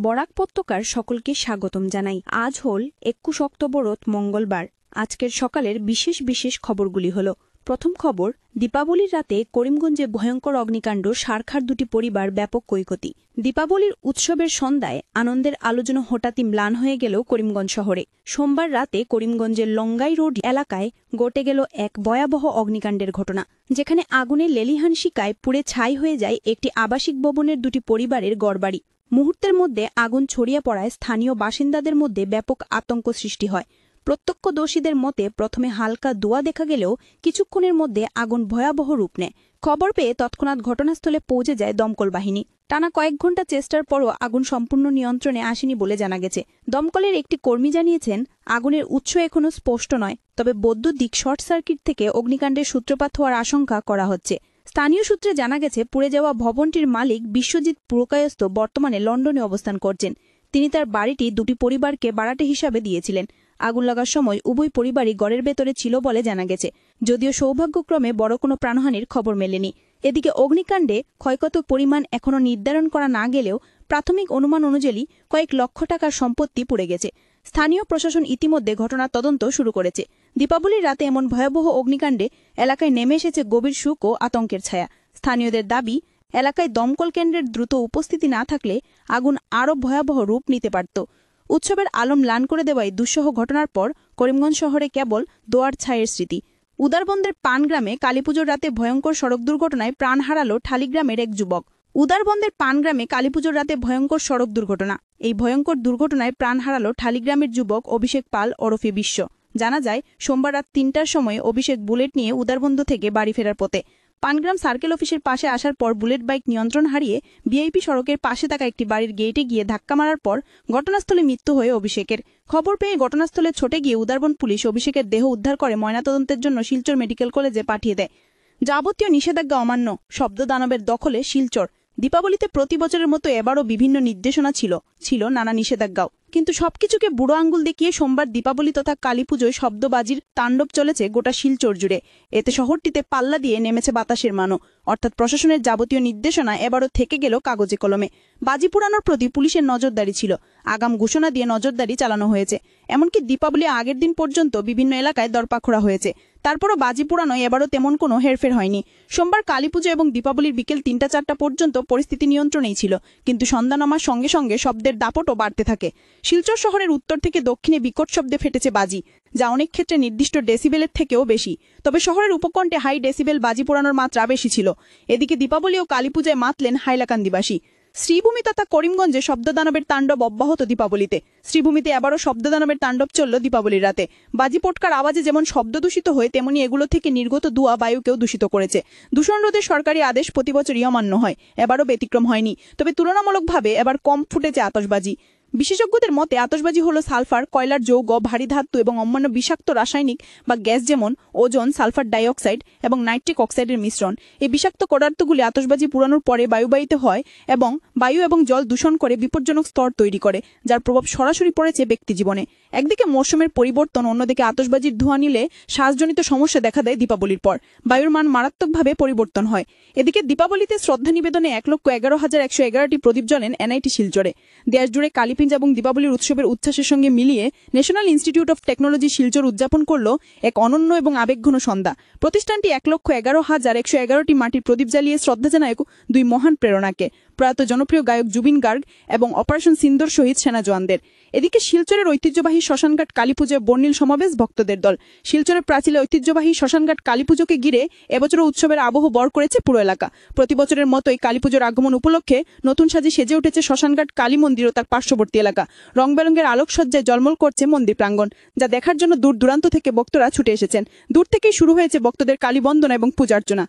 বরাক উপত্যকার সকলকে স্বাগতম জানাই। আজ হল 21 অক্টোবর মঙ্গলবার। আজকের সকালের বিশেষ বিশেষ খবরগুলি হল: প্রথম খবর, দীপাবলির রাতে করিমগঞ্জে ভয়ঙ্কর অগ্নিকাণ্ড, সারখার দুটি পরিবার ব্যাপক ক্ষয়ক্ষতি। দীপাবলির উৎসবের সন্ধ্যায় আনন্দের আলো যেন হঠাৎই ম্লান হয়ে গেল করিমগঞ্জ শহরে। সোমবার রাতে করিমগঞ্জের লঙ্গাই রোড এলাকায় ঘটে গেল এক ভয়াবহ অগ্নিকাণ্ডের ঘটনা, যেখানে আগুনের লেলিহান শিকায় পুড়ে ছাই হয়ে যায় একটি আবাসিক ভবনের দুটি পরিবারের গড়বাড়ি। মুহূর্তের মধ্যে আগুন ছড়িয়ে পড়ায় স্থানীয় বাসিন্দাদের মধ্যে ব্যাপক আতঙ্ক সৃষ্টি হয়। প্রত্যক্ষদর্শীদের মতে প্রথমে হালকা ধোঁয়া দেখা গেলেও কিছুক্ষণের মধ্যে আগুন ভয়াবহ রূপ নেয়। খবর পেয়ে তৎক্ষণাৎ ঘটনাস্থলে পৌঁছে যায় দমকল বাহিনী। টানা কয়েক ঘণ্টা চেষ্টার পরও আগুন সম্পূর্ণ নিয়ন্ত্রণে আসেনি বলে জানা গেছে। দমকলের একটি কর্মী জানিয়েছেন, আগুনের উৎস এখনও স্পষ্ট নয়, তবে বৈদ্যুতিক শর্ট সার্কিট থেকে অগ্নিকাণ্ডের সূত্রপাত হওয়ার আশঙ্কা করা হচ্ছে। স্থানীয় সূত্রে জানা গেছে, পুড়ে যাওয়া ভবনটির মালিক বিশ্বজিৎ পুরকায়স্থ বর্তমানে লন্ডনে অবস্থান করছেন। তিনি তার বাড়িটি দুটি পরিবারকে ভাড়াটে হিসাবে দিয়েছিলেন। আগুন লাগার সময় উভয় পরিবারই ঘরের ভেতরে ছিল বলে জানা গেছে, যদিও সৌভাগ্যক্রমে বড় কোনো প্রাণহানির খবর মেলেনি। এদিকে অগ্নিকাণ্ডে ক্ষয়ক্ষতির পরিমাণ এখনও নির্ধারণ করা না গেলেও প্রাথমিক অনুমান অনুযায়ী কয়েক লক্ষ টাকার সম্পত্তি পুড়ে গেছে। স্থানীয় প্রশাসন ইতিমধ্যে ঘটনার তদন্ত শুরু করেছে। দীপাবলির রাতে এমন ভয়াবহ অগ্নিকাণ্ডে এলাকায় নেমে এসেছে গভীর শোক ও আতঙ্কের ছায়া। স্থানীয়দের দাবি, এলাকায় দমকল কেন্দ্রের দ্রুত উপস্থিতি না থাকলে আগুন আরও ভয়াবহ রূপ নিতে পারত। উৎসবের আলো ম্লান করে দেওয়ায় দুঃসহ ঘটনার পর করিমগঞ্জ শহরে কেবল দোয়ার ছায়ের স্মৃতি। উদারবন্দের পানগ্রামে কালীপুজোর রাতে ভয়ঙ্কর সড়ক দুর্ঘটনায় প্রাণ হারালো ঠালিগ্রামের এক যুবক। উদারবন্দের পানগ্রামে কালীপুজোর রাতে ভয়ঙ্কর সড়ক দুর্ঘটনা। এই ভয়ঙ্কর দুর্ঘটনায় প্রাণ হারালো ঠালিগ্রামের যুবক অভিষেক পাল ওরফে বিশ্ব। জানা যায়, সোমবার রাত ৩টার সময় অভিষেক বুলেট নিয়ে উদারবন্দ থেকে বাড়ি ফেরার পথে পানগ্রাম সার্কেল অফিসের পাশে আসার পর বুলেট বাইক নিয়ন্ত্রণ হারিয়ে ভিআইপি সড়কের পাশে থাকা একটি বাড়ির গেটে গিয়ে ধাক্কা মারার পর ঘটনাস্থলে মৃত্যু হয়ে অভিষেকের। খবর পেয়ে ঘটনাস্থলে ছুটে গিয়ে উদারবন পুলিশ অভিষেকের দেহ উদ্ধার করে ময়নাতদন্তের জন্য শিলচর মেডিকেল কলেজে পাঠিয়ে দেয়। যাবতীয় নিষেধাজ্ঞা অমান্য, শব্দদানবের দখলে শিলচর। দীপাবলিতে প্রতি বছরের মতো এবারও বিভিন্ন নির্দেশনা ছিল নানা নিষেধাজ্ঞাও, কিন্তু সবকিছুকে বুড়ো আঙ্গুল দেখিয়ে সোমবার দীপাবলি তথা কালীপুজোয় শব্দবাজির তাণ্ডব চলেছে গোটা শিলচর জুড়ে। এতে শহরটিতে পাল্লা দিয়ে নেমেছে বাতাসের মানও, অর্থাৎ প্রশাসনের যাবতীয় নির্দেশনা এবারও থেকে গেল কাগজে কলমে। বাজি পুরানোর প্রতি পুলিশের নজরদারি ছিল, আগাম ঘোষণা দিয়ে নজরদারি চালানো হয়েছে। এমনকি দীপাবলি আগের দিন পর্যন্ত বিভিন্ন এলাকায় দরপাখড়া হয়েছে। তারপরও বাজি পুরানোয় এবারও তেমন কোনো হেরফের হয়নি। সোমবার কালীপুজো এবং দীপাবলির বিকেল ৩টা-৪টা পর্যন্ত পরিস্থিতি নিয়ন্ত্রণেই ছিল, কিন্তু সন্ধ্যা নামার সঙ্গে সঙ্গে শব্দের দাপটও বাড়তে থাকে। শিলচর শহরের উত্তর থেকে দক্ষিণে বিকট শব্দে ফেটেছে বাজি, যা অনেক ক্ষেত্রে নির্দিষ্ট ডেসিবেলের থেকেও বেশি। তবে শহরের উপকণ্ঠে হাই ডেসিবেল বাজি পোড়ানোর মাত্রা বেশি ছিল। এদিকে দীপাবলি ও কালীপূজায় মাতলেন হাইলাকান্দিবাসী। শ্রীভূমি তথা করিমগঞ্জে শব্দদানবের তাণ্ডব অব্যাহত দীপাবলিতে। শ্রীভূমিতে এবারও শব্দদানবের তাণ্ডব চলল দীপাবলির রাতে। বাজি পটকার আওয়াজে যেমন শব্দ দূষিত হয়, তেমনি এগুলো থেকে নির্গত ধোঁয়া বায়ুকেও দূষিত করেছে। দূষণ রোধের সরকারি আদেশ প্রতি বছরই অমান্য হয়, এবারও ব্যতিক্রম হয়নি। তবে তুলনামূলকভাবে এবার কম ফুটেছে আতশবাজি। বিশেষজ্ঞদের মতে আতশবাজি হল সালফার, কয়লার যৌগ, ভারী ধাতু এবং অন্যান্য বিষাক্ত রাসায়নিক বা গ্যাস যেমন ওজোন, সালফার ডাইঅক্সাইড এবং নাইট্রিক অক্সাইডের মিশ্রণ। এই বিষাক্ত পদার্থগুলি আতশবাজি পুরানোর পরে বায়ুবাহিত হয় এবং বায়ু এবং জল দূষণ করে বিপজ্জনক স্তর তৈরি করে, যার প্রভাব সরাসরি পড়েছে ব্যক্তিজীবনে। একদিকে মৌসুমের পরিবর্তন, অন্যদিকে আতশবাজির ধোঁয়া নিলে শ্বাসজনিত সমস্যা দেখা দেয় দীপাবলির পর। বায়ুর মান মারাত্মকভাবে পরিবর্তন হয়। এদিকে দীপাবলিতে শ্রদ্ধা নিবেদনে ১,১১,১১১টি প্রদীপ জ্বলেন এনআইটি শিলচরে। দেশ জুড়ে কালীপিঞ্জ এবং দীপাবলির উৎসবের উচ্ছ্বাসের সঙ্গে মিলিয়ে national institute of technology Silchar উদযাপন করল এক অনন্য এবং আবেগঘন সন্ধ্যা। প্রতিষ্ঠানটি ১,১১,১১১টি মাটির প্রদীপ জ্বালিয়ে শ্রদ্ধা জানায় দুই মহান প্রেরণাকে, প্রয়াত জনপ্রিয় গায়ক জুবিন গার্গ এবং অপারেশন সিন্দুর শহীদ সেনা জওয়ানদের। এদিকে শিলচরের ঐতিহ্যবাহী শ্মশানঘাট কালীপুজোয় বর্ণিল সমাবেশ ভক্তদের দল। শিলচরের প্রাচীলে ঐতিহ্যবাহী শ্মশানঘাট কালীপুজোকে ঘিরে এবছরও উৎসবের আবহ বর করেছে পুরো এলাকা। প্রতি বছরের মতোই কালীপুজোর আগমন উপলক্ষে নতুন সাজে সেজে উঠেছে শ্মশানঘাট কালী মন্দির ও তার পার্শ্ববর্তী এলাকা। রং বেরঙের আলোকসজ্জায় জলমল করছে মন্দির প্রাঙ্গণ, যা দেখার জন্য দূর দূরান্ত থেকে ভক্তরা ছুটে এসেছেন। দূর থেকেই শুরু হয়েছে ভক্তদের কালী বন্দনা এবং পূজার্চনা।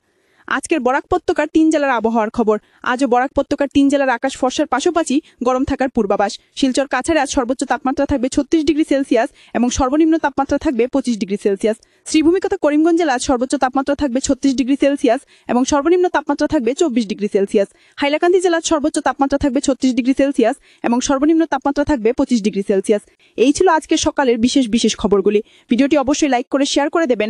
আজকের বরাক উপত্যকার ৩ জেলার আবহাওয়ার খবর। আজও বরাক উপত্যকার 3 জেলার আকাশ ফর্সার পাশাপাশি গরম থাকার পূর্বাভাস। শিলচর কাছাড়ে আজ সর্বোচ্চ তাপমাত্রা থাকবে ৩৬ ডিগ্রি সেলসিয়াস এবং সর্বনিম্ন তাপমাত্রা থাকবে ২৫ ডিগ্রি সেলসিয়াস। শ্রীভূমি তথা করিমগঞ্জ জেলা আজ সর্বোচ্চ তাপমাত্রা থাকবে ৩৬ ডিগ্রি সেলসিয়াস এবং সর্বনিম্ন তাপমাত্রা থাকবে ২৪ ডিগ্রি সেলসিয়াস। হাইলাকান্দি জেলার সর্বোচ্চ তাপমাত্রা থাকবে ৩৬ ডিগ্রি সেলসিয়াস এবং সর্বনিম্ন তাপমাত্রা থাকবে ২৫ ডিগ্রি সেলসিয়াস। এই ছিল আজকের সকালের বিশেষ বিশেষ খবরগুলি। ভিডিওটি অবশ্যই লাইক করে শেয়ার করে দেবেন।